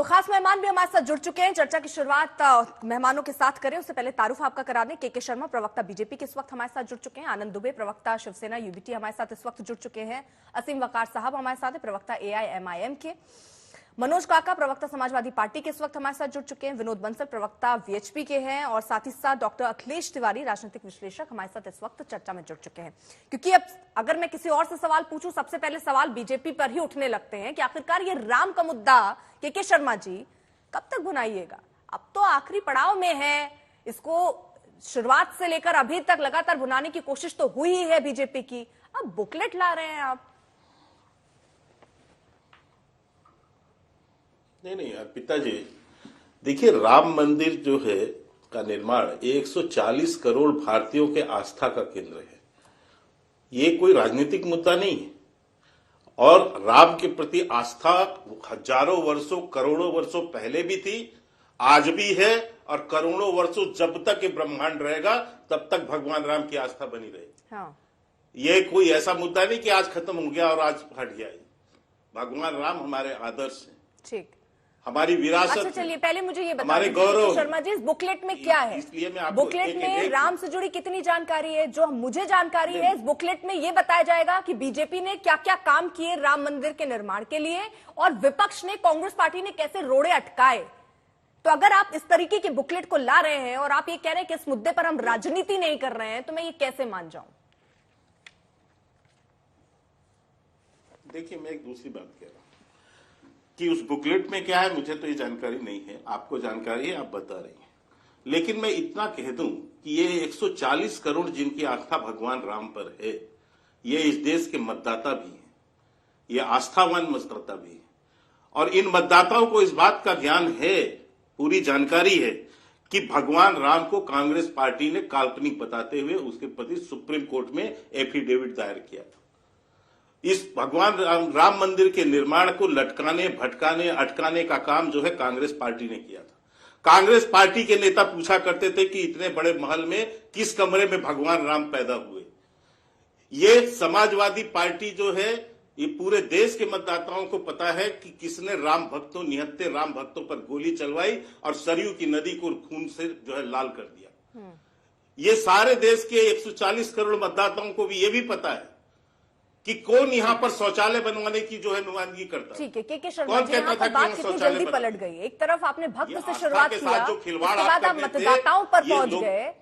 खास मेहमान भी हमारे साथ जुड़ चुके हैं। चर्चा की शुरुआत मेहमानों के साथ करें उससे पहले तारुफ आपका करा दें। के शर्मा प्रवक्ता बीजेपी के इस वक्त हमारे साथ जुड़ चुके हैं। आनंद दुबे प्रवक्ता शिवसेना यूबीटी हमारे साथ इस वक्त जुड़ चुके हैं। असीम वकार साहब हमारे साथ हैं, प्रवक्ता एआईएमआईएम के। मनोज काका प्रवक्ता समाजवादी पार्टी के इस वक्त हमारे साथ जुड़ चुके हैं। विनोद बंसल प्रवक्ता वीएचपी के हैं और साथ ही साथ डॉक्टर अखिलेश तिवारी राजनीतिक विश्लेषक हमारे साथ इस वक्त चर्चा में जुड़ चुके हैं। क्योंकि अब अगर मैं किसी और से सवाल पूछूं, सबसे पहले सवाल बीजेपी पर ही उठने लगते हैं कि आखिरकार ये राम का मुद्दा के शर्मा जी कब तक भुनाइएगा? अब तो आखिरी पड़ाव में है, इसको शुरुआत से लेकर अभी तक लगातार भुनाने की कोशिश तो हुई ही है बीजेपी की, अब बुकलेट ला रहे हैं आप। नहीं अर्पिता जी, देखिए राम मंदिर जो है का निर्माण 140 करोड़ भारतीयों के आस्था का केंद्र है। ये कोई राजनीतिक मुद्दा नहीं है और राम के प्रति आस्था हजारों वर्षों करोड़ों वर्षों पहले भी थी, आज भी है और करोड़ों वर्षों जब तक ये ब्रह्मांड रहेगा तब तक भगवान राम की आस्था बनी रहेगी। हाँ। ये कोई ऐसा मुद्दा नहीं कि आज खत्म हो गया और आज हट गया। भगवान राम हमारे आदर्श हैं, ठीक, हमारी विरासत। अच्छा चलिए पहले मुझे ये बताइए गौरव शर्मा जी, इस बुकलेट में क्या है? इसलिए मैं आपको बुकलेट में राम से जुड़ी कितनी जानकारी है? जो मुझे जानकारी है, इस बुकलेट में ये बताया जाएगा कि बीजेपी ने क्या क्या काम किए राम मंदिर के निर्माण के लिए और विपक्ष ने, कांग्रेस पार्टी ने कैसे रोड़े अटकाए। तो अगर आप इस तरीके की बुकलेट को ला रहे हैं और आप ये कह रहे हैं कि इस मुद्दे पर हम राजनीति नहीं कर रहे हैं, तो मैं ये कैसे मान जाऊं? देखिए, मैं एक दूसरी बात कह रहा हूं कि उस बुकलेट में क्या है, मुझे तो ये जानकारी नहीं है, आपको जानकारी है, आप बता रही हैं। लेकिन मैं इतना कह दूं कि ये 140 करोड़ जिनकी आस्था भगवान राम पर है, ये इस देश के मतदाता भी हैं, ये आस्थावान मतदाता भी हैं और इन मतदाताओं को इस बात का ज्ञान है, पूरी जानकारी है कि भगवान राम को कांग्रेस पार्टी ने काल्पनिक बताते हुए उसके प्रति सुप्रीम कोर्ट में एफिडेविट दायर किया था। इस भगवान राम मंदिर के निर्माण को लटकाने, भटकाने, अटकाने का काम जो है कांग्रेस पार्टी ने किया था। कांग्रेस पार्टी के नेता पूछा करते थे कि इतने बड़े महल में किस कमरे में भगवान राम पैदा हुए। ये समाजवादी पार्टी जो है, ये पूरे देश के मतदाताओं को पता है कि किसने राम भक्तों, निहत्थे राम भक्तों पर गोली चलवाई और सरयू की नदी को खून से जो है लाल कर दिया। ये सारे देश के 140 करोड़ मतदाताओं को भी ये भी पता है कि कौन यहाँ पर शौचालय बनवाने की जो है नुमाइंदगी करता है। ठीक है, के शर्मा जी, यहाँ पर बात कितनी जल्दी पलट गई। एक तरफ आपने भक्त से शुरुआत किया, उसके बाद आप मतदाताओं पर पहुंच गए।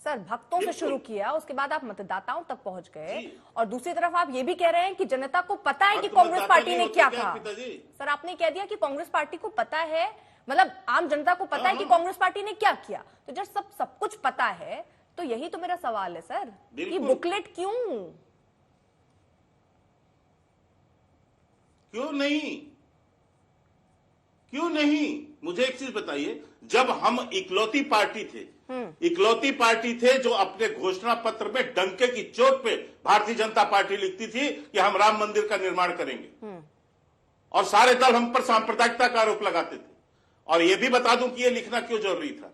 सर, भक्तों से शुरू किया, उसके बाद आप मतदाताओं तक पहुंच गए और दूसरी तरफ आप ये भी कह रहे हैं कि जनता को पता है कि कांग्रेस पार्टी ने क्या कहा। सर, आपने कह दिया कि कांग्रेस पार्टी को पता है, मतलब आम जनता को पता है कि कांग्रेस पार्टी ने क्या किया। तो जब सब कुछ पता है तो यही तो मेरा सवाल है सर, कि बुकलेट क्यों नहीं? मुझे एक चीज बताइए, जब हम इकलौती पार्टी थे जो अपने घोषणा पत्र में डंके की चोट पे भारतीय जनता पार्टी लिखती थी कि हम राम मंदिर का निर्माण करेंगे और सारे दल हम पर सांप्रदायिकता का आरोप लगाते थे। और यह भी बता दूं कि यह लिखना क्यों जरूरी था।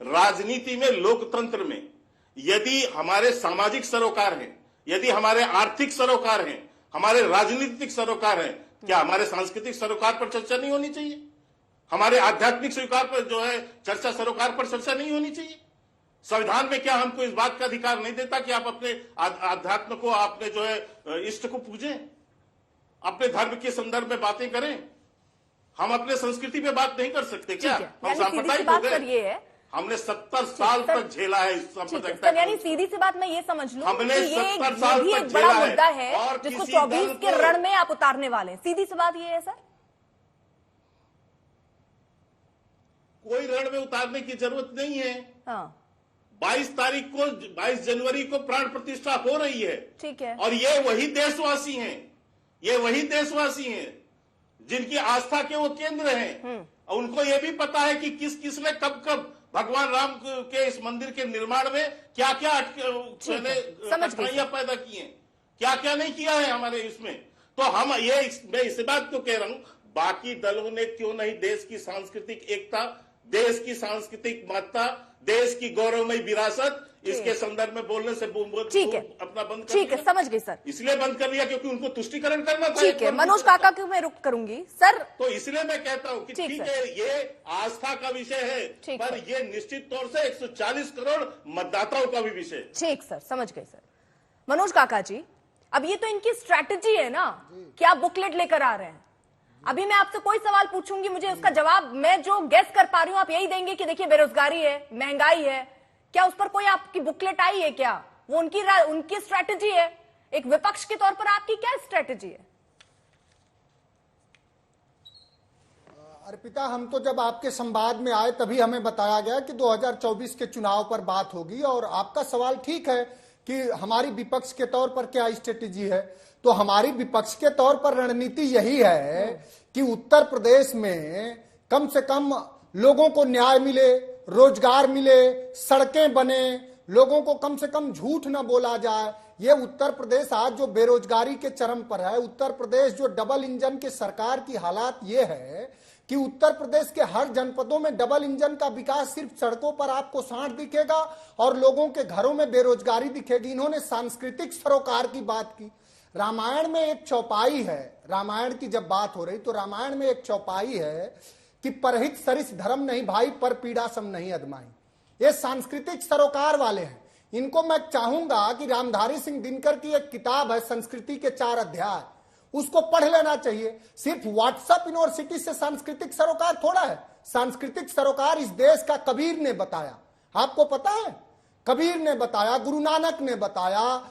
राजनीति में, लोकतंत्र में यदि हमारे सामाजिक सरोकार हैं, यदि हमारे आर्थिक सरोकार हैं, हमारे राजनीतिक सरोकार हैं, क्या हमारे सांस्कृतिक सरोकार पर चर्चा नहीं होनी चाहिए? हमारे आध्यात्मिक स्वीकार पर जो है चर्चा, सरोकार पर चर्चा नहीं होनी चाहिए? संविधान में क्या हमको इस बात का अधिकार नहीं देता कि आप अपने आध्यात्म को, आपने जो है इष्ट को पूजें, अपने धर्म के संदर्भ में बातें करें? हम अपने संस्कृति पे बात नहीं कर सकते क्या? हम सांप्रदायिक हो गए? हमने 70 साल तक झेला है इस सांप्रदायिकता। यानी सीधी सी बात मैं ये समझ लूं, हमने 70 साल तक एक बड़ा मुद्दा है जिसको 24 के रण में आप उतारने वाले हैं। सीधी सी बात ये है सर, कोई रण में उतारने की जरूरत नहीं है। हाँ। 22 तारीख को, 22 जनवरी को प्राण प्रतिष्ठा हो रही है, ठीक है, और ये वही देशवासी हैं, जिनकी आस्था के वो केंद्र हैं। और उनको ये भी पता है कि किसने कब भगवान राम के इस मंदिर के निर्माण में क्या कठिनाइयां पैदा की हैं, क्या नहीं किया है हमारे इसमें। तो मैं इस बात को कह रहा हूं, बाकी दलों ने क्यों नहीं देश की सांस्कृतिक एकता, देश की सांस्कृतिक महत्ता, देश की गौरवमयी विरासत, इसके संदर्भ में बोलने से ठीक है, अपना बंद कर ठीक है, दिया। समझ गई सर। इसलिए बंद कर लिया क्योंकि उनको तुष्टिकरण करना था। ठीक है, मनोज काका को मैं रुक करूंगी सर। तो इसलिए मैं कहता हूं कि ठीक है, ये आस्था का विषय है, पर ये निश्चित तौर से 140 करोड़ मतदाताओं का भी विषय है। ठीक सर, समझ गए सर। मनोज काका जी, अब ये तो इनकी स्ट्रैटेजी है ना कि आप बुकलेट लेकर आ रहे हैं। अभी मैं आपसे कोई सवाल पूछूंगी, मुझे उसका जवाब मैं जो गेस कर पा रही हूं आप यही देंगे कि देखिए बेरोजगारी है, महंगाई है। क्या उस पर कोई आपकी बुकलेट आई है? क्या वो उनकी स्ट्रैटेजी है? एक विपक्ष के तौर पर आपकी क्या स्ट्रैटेजी है? अर्पिता, हम तो जब आपके संवाद में आए तभी हमें बताया गया कि 2024 के चुनाव पर बात होगी, और आपका सवाल ठीक है कि हमारी विपक्ष के तौर पर क्या स्ट्रेटेजी है। तो हमारी विपक्ष के तौर पर रणनीति यही है कि उत्तर प्रदेश में कम से कम लोगों को न्याय मिले, रोजगार मिले, सड़कें बने, लोगों को कम से कम झूठ न बोला जाए। ये उत्तर प्रदेश आज जो बेरोजगारी के चरम पर है, उत्तर प्रदेश जो डबल इंजन के सरकार की हालात ये है कि उत्तर प्रदेश के हर जनपदों में डबल इंजन का विकास, सिर्फ सड़कों पर आपको सांड दिखेगा और लोगों के घरों में बेरोजगारी दिखेगी। इन्होंने सांस्कृतिक सरोकार की बात की। रामायण में एक चौपाई है, रामायण की जब बात हो रही तो रामायण में एक चौपाई है कि परहित सरिस धर्म नहीं भाई, पर पीड़ा सम नहीं अदमाई। ये सांस्कृतिक सरोकार वाले हैं। इनको मैं चाहूंगा कि रामधारी सिंह दिनकर की एक किताब है संस्कृति के 4 अध्याय, उसको पढ़ लेना चाहिए। सिर्फ व्हाट्सएप यूनिवर्सिटी से सांस्कृतिक सरोकार थोड़ा है। सांस्कृतिक सरोकार इस देश का कबीर ने बताया, आपको पता है? कबीर ने बताया, गुरु नानक ने बताया,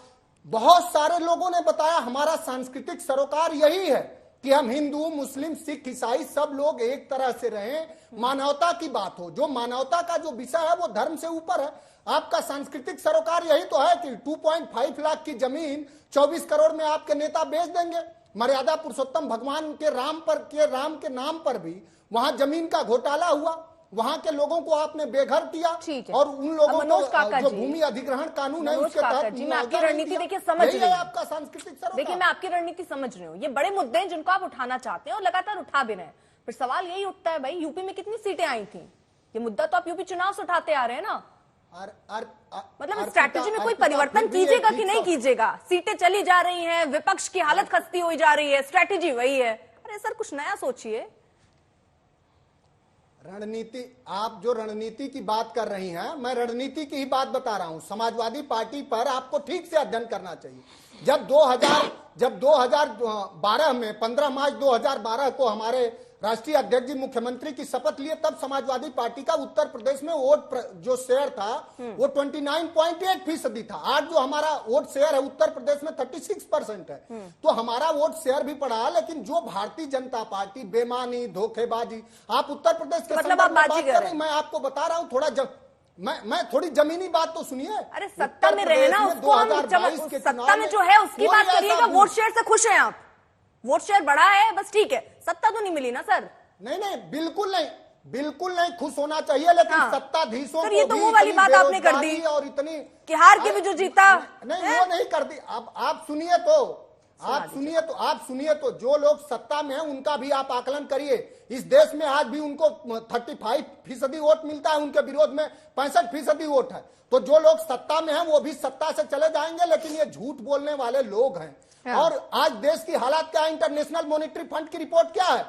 बहुत सारे लोगों ने बताया। हमारा सांस्कृतिक सरोकार यही है कि हम हिंदू, मुस्लिम, सिख, ईसाई सब लोग एक तरह से रहें, मानवता की बात हो। जो मानवता का जो विषय है वो धर्म से ऊपर है। आपका सांस्कृतिक सरोकार यही तो है कि 2.5 लाख की जमीन 24 करोड़ में आपके नेता बेच देंगे। मर्यादा पुरुषोत्तम भगवान के राम के नाम पर भी वहां जमीन का घोटाला हुआ, वहां के लोगों को आपने बेघर किया, और उन लोगों को जो भूमि अधिग्रहण कानून है उसके तहत मैं आपकी रणनीति देखिए समझ रही हूं। आपका सांस्कृतिक सरोकार, देखिए मैं आपकी रणनीति समझ रही हूँ। ये बड़े मुद्दे हैं जिनको आप उठाना चाहते हैं और लगातार उठा भी रहे हैं। फिर सवाल यही उठता है भाई, यूपी में कितनी सीटें आई थी? ये मुद्दा तो आप यूपी चुनाव से उठाते आ रहे हैं ना। मतलब स्ट्रैटेजी में कोई परिवर्तन कीजिएगा कि नहीं कीजिएगा? सीटें चली जा रही हैं, विपक्ष की हालत खस्ती हुई जा रही है, स्ट्रैटेजी वही है। अरे सर कुछ नया सोचिए। रणनीति, आप जो रणनीति की बात कर रही हैं, मैं रणनीति की ही बात बता रहा हूं। समाजवादी पार्टी पर आपको ठीक से अध्ययन करना चाहिए। जब 2012 में 15 मार्च 2012 को हमारे राष्ट्रीय अध्यक्ष जी मुख्यमंत्री की शपथ लिए, तब समाजवादी पार्टी का उत्तर प्रदेश में वोट जो शेयर था वो 29.8% था। आज जो हमारा वोट शेयर है उत्तर प्रदेश में 36% है। तो हमारा वोट शेयर भी पड़ा, लेकिन जो भारतीय जनता पार्टी बेमानी, धोखेबाजी, आप उत्तर प्रदेश के मतलब आप बात कर रहे हैं। मैं आपको बता रहा हूं थोड़ा मैं थोड़ी जमीनी बात तो सुनिए। अरे सत्ता में रहना, उसको हम सत्ता में जो है उसकी बात करिएगा। वोट शेयर से खुश हैं आप? वोट शेयर बढ़ा है बस, ठीक है, सत्ता तो नहीं मिली ना सर। नहीं, बिल्कुल नहीं खुश होना चाहिए, लेकिन सत्ताधीशों सर, ये तो वो वाली बात आपने कर दी और इतनी कि हार के भी जो जीता नहीं, वो नहीं कर दी। अब आप सुनिए तो जो लोग सत्ता में हैं उनका भी आप आकलन करिए। इस देश में आज भी उनको 35% वोट मिलता है, उनके विरोध में 65% वोट है। तो जो लोग सत्ता में हैं वो भी सत्ता से चले जाएंगे, लेकिन ये झूठ बोलने वाले लोग हैं। और आज देश की हालात क्या है? इंटरनेशनल मॉनेटरी फंड की रिपोर्ट क्या है?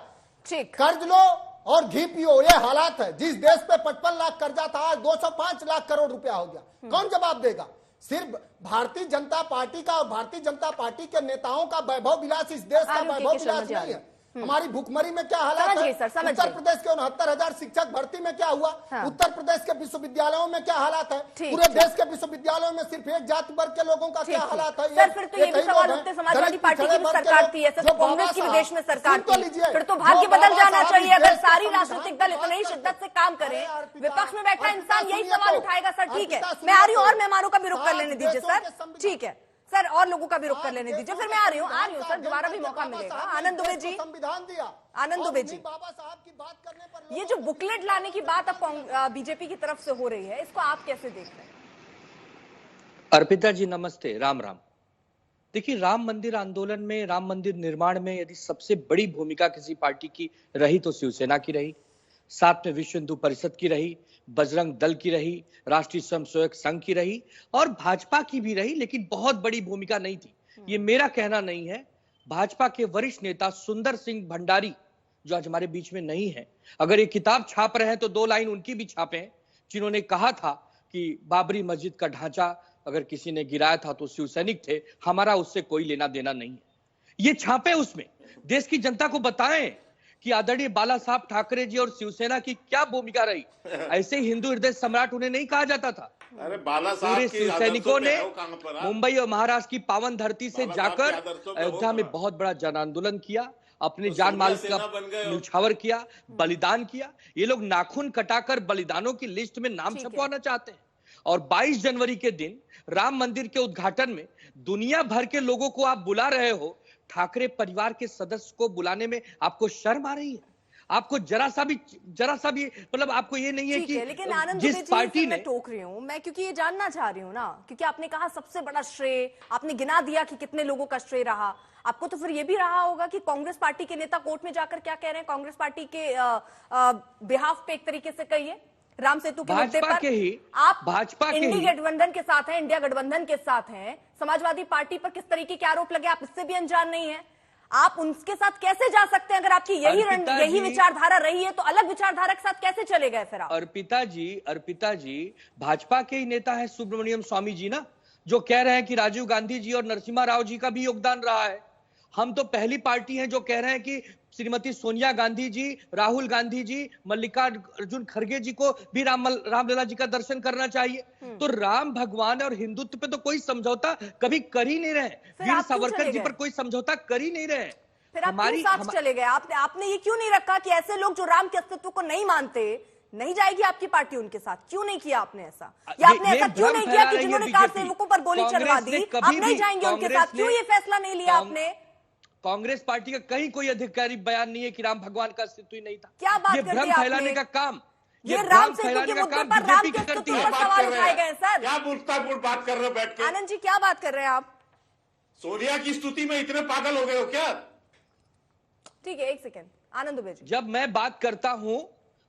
कर्ज लो और घी पियो, ये हालात है। जिस देश पे 55 लाख कर्जा था आज 205 लाख करोड़ रुपया हो गया। कौन जवाब देगा? सिर्फ भारतीय जनता पार्टी का और भारतीय जनता पार्टी के नेताओं का वैभव विलास इस देश का वैभव विलास नहीं है। हमारी भुखमरी में क्या हालात है? उत्तर प्रदेश के 69,000 शिक्षक भर्ती में क्या हुआ? उत्तर प्रदेश के विश्वविद्यालयों में क्या हालात है? पूरे देश के विश्वविद्यालयों में सिर्फ एक जाति वर्ग के लोगों का क्या हालात है? सर फिर तो ये भी सवाल उठते, समाजवादी पार्टी की भी सरकार थी, ऐसे तो कांग्रेस की विदेश में सरकार थी, फिर तो भाग्य बदल जाना चाहिए। अगर सारी राजनीतिक दल इतनी शिद्दत से काम करें, विपक्ष में बैठा इंसान यही सवाल उठाएगा। सर ठीक है, मैं आ रही हूँ, और मेहमानों का भी रुख कर लेने दीजिए सर। ठीक है सर, और लोगों का भी रुख कर लेने दीजिए, फिर मैं आ रही हूँ सर, दोबारा भी मौका मिलेगा। आनंद दुबे जी, आनंद दुबे जी, बाबा साहब की बात करने पर ये जो बुकलेट लाने की बात अब बीजेपी की तरफ से हो रही है, इसको आप कैसे देख रहे हैं? अर्पिता जी नमस्ते, राम राम। देखिए, राम मंदिर आंदोलन में, राम मंदिर निर्माण में यदि सबसे बड़ी भूमिका किसी पार्टी की रही तो शिवसेना की रही। साथ में विश्व हिंदू परिषद की रही, बजरंग दल की रही, राष्ट्रीय स्वयंसेवक संघ की रही और भाजपा की भी रही, लेकिन बहुत बड़ी भूमिका नहीं थी। ये मेरा कहना नहीं है। भाजपा के वरिष्ठ नेता सुंदर सिंह भंडारी, जो आज हमारे बीच में नहीं है, अगर ये किताब छाप रहे हैं तो 2 लाइन उनकी भी छापें, जिन्होंने कहा था कि बाबरी मस्जिद का ढांचा अगर किसी ने गिराया था तो शिव सैनिक थे, हमारा उससे कोई लेना देना नहीं है। ये छापे उसमें, देश की जनता को बताएं कि आदरणीय बाला साहब ठाकरे जी और शिवसेना की क्या भूमिका रही। ऐसे ही हिंदू हृदय सम्राट उन्हें नहीं कहा जाता था। अरे बाला साहब पूरे के शिव सैनिकों ने कहां पर मुंबई और महाराष्ट्र की पावन धरती से बाला साहब के जाकर आदर्शों पे अयोध्या हो में कहां? बहुत बड़ा जन आंदोलन किया, अपने तो जान माल सूर्या का सेना बन गए हो। न्यौछावर किया, बलिदान किया। ये लोग नाखून कटाकर बलिदानों की लिस्ट में नाम ठीक है। छपवाना चाहते हैं। और 22 जनवरी के दिन राम मंदिर के उद्घाटन में दुनिया भर के लोगों को आप बुला रहे हो, ठाकरे परिवार के सदस्य को बुलाने में आपको शर्म आ रही है? आपको जरा सा भी मतलब आपको ये नहीं है ठीक कि है, लेकिन आनंद जिस दुबे जी, पार्टी फिर ने मैं टोक रही हूँ, मैं क्योंकि ये जानना चाह रही हूँ ना, क्योंकि आपने कहा सबसे बड़ा श्रेय, आपने गिना दिया कि कितने लोगों का श्रेय रहा। आपको तो फिर ये भी रहा होगा कि कांग्रेस पार्टी के नेता कोर्ट में जाकर क्या कह रहे हैं, कांग्रेस पार्टी के बिहाफ पे एक तरीके से कहिए, राम सेतु के मुद्दे भाजपा पर के ही आप भाजपा के इंडी ही गठबंधन के साथ हैं, इंडिया गठबंधन के साथ हैं, समाजवादी पार्टी पर किस तरीके के आरोप लगे आप इससे भी अनजान नहीं है। आप उनके साथ कैसे जा सकते हैं? अगर आपकी यही विचारधारा रही है तो अलग विचारधारा के साथ कैसे चले गए फिर आप? अर्पिता जी भाजपा के ही नेता है सुब्रमण्यम स्वामी जी ना, जो कह रहे हैं कि राजीव गांधी जी और नरसिम्हा राव जी का भी योगदान रहा है। हम तो पहली पार्टी हैं जो कह रहे हैं कि श्रीमती सोनिया गांधी जी, राहुल गांधी जी, मल्लिकार्जुन खड़गे जी को भी रामलला जी का दर्शन करना चाहिए। तो राम भगवान और हिंदुत्व पे तो कोई समझौता कभी कर ही नहीं रहे। वीर सावरकर जी पर कोई समझौता कर ही नहीं रहे। फिर आप क्यों साथ चले गए? आपने ये क्यों नहीं रखा कि ऐसे लोग जो राम के अस्तित्व को नहीं मानते, नहीं जाएगी आपकी पार्टी उनके साथ? क्यों नहीं किया आपने ऐसा? या आपने ऐसा क्यों नहीं किया कि जिन्होंने कार सेवकों पर गोली चलवा दी, आप नहीं जाएंगे उनके साथ? क्यों ये फैसला नहीं लिया आपने? कांग्रेस पार्टी का कहीं कोई अधिकारी बयान नहीं है कि राम भगवान का अस्तित्व ही नहीं था। क्या बात ये कर दी भ्रम आपने? फैलाने का काम, ये राम सेतु के मुद्दे पर राम के अस्तित्व पर सवाल उठाए गए सर। क्या मूर्खतापूर्ण बात कर रहे हो बैठ के? आनंद जी क्या बात कर रहे हैं आप? सोनिया की स्तुति में इतने पागल हो गए हो क्या? ठीक है, एक सेकेंड आनंद दुबे जी। जब मैं बात करता हूं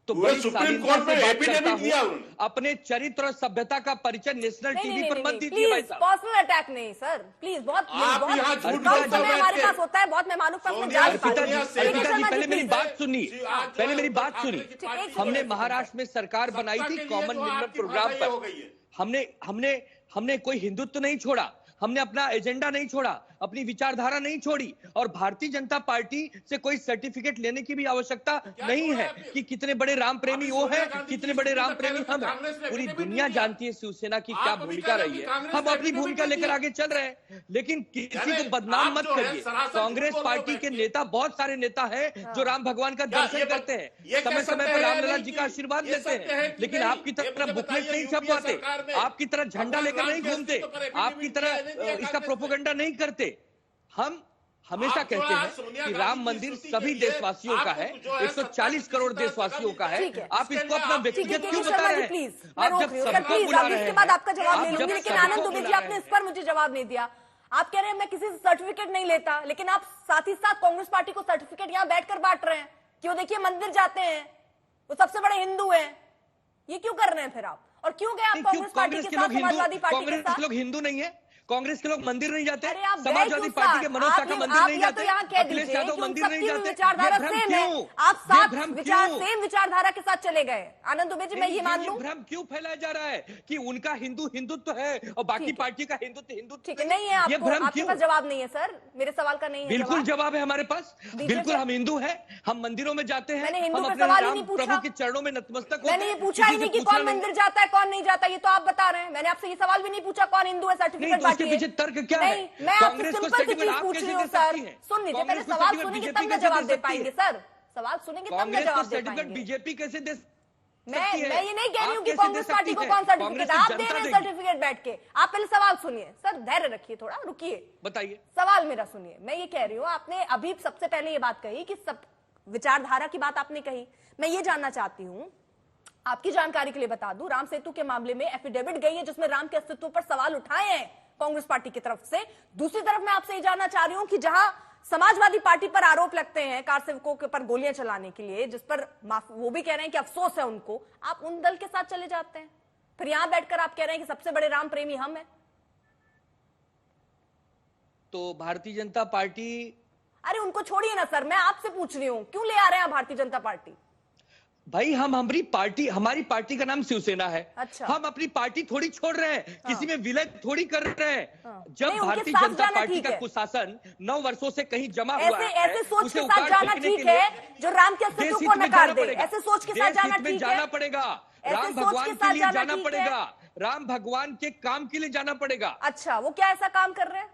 तो पूरे बड़ी सुप्रीम शालीनता कोर्ट से में बात एफिडेविट करता दिया हूं। उन्होंने। अपने चरित्र और सभ्यता का परिचय नेशनल टीवी पर मत दीजिए भाई प्लीज साहब। पर्सनल अटैक नहीं सर, प्लीज। बहुत आप यहाँ झूठ कम बोल समय रहे हमारे हैं। पास होता है, बहुत मेहमानों के पास में सोनिया, जा अर्पिता जी, पहले मेरी बात सुनी, आज पहले मेरी उद्धव बात ठाकरे सुनी। की पार्टी हमने जो महाराष्ट्र में सरकार बनाई सत्ता थी के लिए कॉमन जो मिनिमम आपकी प्रोग्राम भाषा ये हो पर। गई है। हमने कोई हिंदुत्व नहीं छोड़ा, हमने अपना एजेंडा नहीं छोड़ा, अपनी विचारधारा नहीं छोड़ी। और भारतीय जनता पार्टी से कोई सर्टिफिकेट लेने की भी आवश्यकता नहीं है कि कितने बड़े राम प्रेमी वो है, कितने बड़े राम प्रेमी हम हैं। पूरी दुनिया जानती है शिवसेना की क्या भूमिका रही है। हम अपनी भूमिका लेकर आगे चल रहे हैं, लेकिन किसी को बदनाम मत करिए। कांग्रेस पार्टी के नेता, बहुत सारे नेता हैं जो राम भगवान का दर्शन करते हैं, समय समय पर रामलला जी का आशीर्वाद लेते हैं, लेकिन आपकी तरह बुकलेट नहीं छपवाते, आपकी तरह झंडा लेकर नहीं घूमते, आपकी तरह इसका प्रोपोगंडा नहीं करते। हम हमेशा कहते हैं कि राम मंदिर सभी देशवासियों का है, 140 करोड़ देशवासियों का है। आप इसको अपना व्यक्तिगत क्यों बता रहे हैं? आप जब सबको बुला रहे हैं, इसके बाद आपका जवाब ले लूंगी, लेकिन आनंद दुबे जी बुला आपने इस पर मुझे जवाब नहीं दिया। आप कह रहे हैं मैं किसी से सर्टिफिकेट नहीं लेता, लेकिन आप साथ ही साथ कांग्रेस पार्टी को सर्टिफिकेट यहाँ बैठकर बांट रहे हैं कि वो देखिए मंदिर जाते हैं, वो सबसे बड़े हिंदू हैं। ये क्यों कर रहे हैं फिर आप? और क्यों गए आप कांग्रेस पार्टी के साथ, समाजवादी पार्टी के साथ? कांग्रेस के लोग हिंदू नहीं है, कांग्रेस के लोग मंदिर नहीं जाते, अरे आप समाजवादी पार्टी के मनोज शाखा मंदिर नहीं जाते, अखिलेश यादव मंदिर नहीं जाते। विचारधारा सेम है, आप साथ सेम विचारधारा के साथ चले गए। आनंद दुबे जी मैं ये मान लूं, भ्रम क्यों फैलाया जा रहा है कि उनका हिंदुत्व है और बाकी पार्टी का हिंदुत्व ठीक है? नहीं है, आपके पास जवाब नहीं है सर, मेरे सवाल का नहीं है। बिल्कुल जवाब है हमारे पास, बिल्कुल हम हिंदू हैं, हम मंदिरों में जाते हैं, मैंने हिंदू हम का अपने सवाल ही राम नहीं पूछा, प्रभु के चरणों में नतमस्तक होते हैं। मैंने ये पूछा ही नहीं कि कौन मंदिर जाता है कौन नहीं जाता, ये तो आप बता रहे हैं। मैंने आपसे ये सवाल भी नहीं पूछा कौन हिंदू है, सर्टिफिकेट तो उसके पीछे तर्क क्या है? नहीं, मैं आपसे सिंपल सी चीज पूछ रही हूँ सर, सुन लीजिए, पहले सवाल सुनेंगे तब मैं जवाब दे पाएंगे सर, सवाल सुनेंगे तब मैं जवाब दे पाएंगे। बीजेपी कैसे दे? मैं ये नहीं कह रही हूँ कि कांग्रेस पार्टी को कौन सर्टिफिकेट, आप दे रहे हैं सर्टिफिकेट बैठ के। आप पहले सवाल सुनिए सर, धैर्य रखिए, थोड़ा रुकिए, बताइए सवाल मेरा सुनिए। मैं ये कह रही हूँ, आपने अभी सबसे पहले ये बात कही कि सब विचारधारा की बात आपने कही। मैं ये जानना चाहती हूँ, आपकी जानकारी के लिए बता दूं, राम सेतु के मामले में एफिडेविट गई है जिसमें राम के अस्तित्व पर सवाल उठाए हैं कांग्रेस पार्टी की तरफ से। दूसरी तरफ मैं आपसे ये जानना चाह रही हूं कि जहां समाजवादी पार्टी पर आरोप लगते हैं कार सेवकों के ऊपर गोलियां चलाने के लिए, जिस पर वो भी कह रहे हैं कि अफसोस है उनको, आप उन दल के साथ चले जाते हैं, फिर यहां बैठकर आप कह रहे हैं कि सबसे बड़े राम प्रेमी हम हैं। तो भारतीय जनता पार्टी, अरे उनको छोड़िए ना सर, मैं आपसे पूछ रही हूं क्यों ले आ रहे हैं भारतीय जनता पार्टी? भाई हमारी पार्टी का नाम शिवसेना है। अच्छा। हम अपनी पार्टी थोड़ी छोड़ रहे हैं, किसी में विलय थोड़ी कर रहे हैं। जब नहीं, उनके भारतीय साथ जनता जाना पार्टी ठीक का है। कुशासन 9 वर्षों से कहीं जमा हुआ है, ऐसे सोच उसे के साथ उखाड़ जाना फेंकने ठीक के लिए है जो राम के अस्तित्व देश को हित में नकार जाना दे, पड़ेगा। ऐसे सोच के साथ देश जाना हित में ठीक जाना है। पड़ेगा। ऐसे राम सोच के भगवान साथ के लिए जाना जाना ठीक है। पड़ेगा। राम भगवान के काम के लिए जाना पड़ेगा। अच्छा, वो क्या ऐसा काम कर रहे हैं?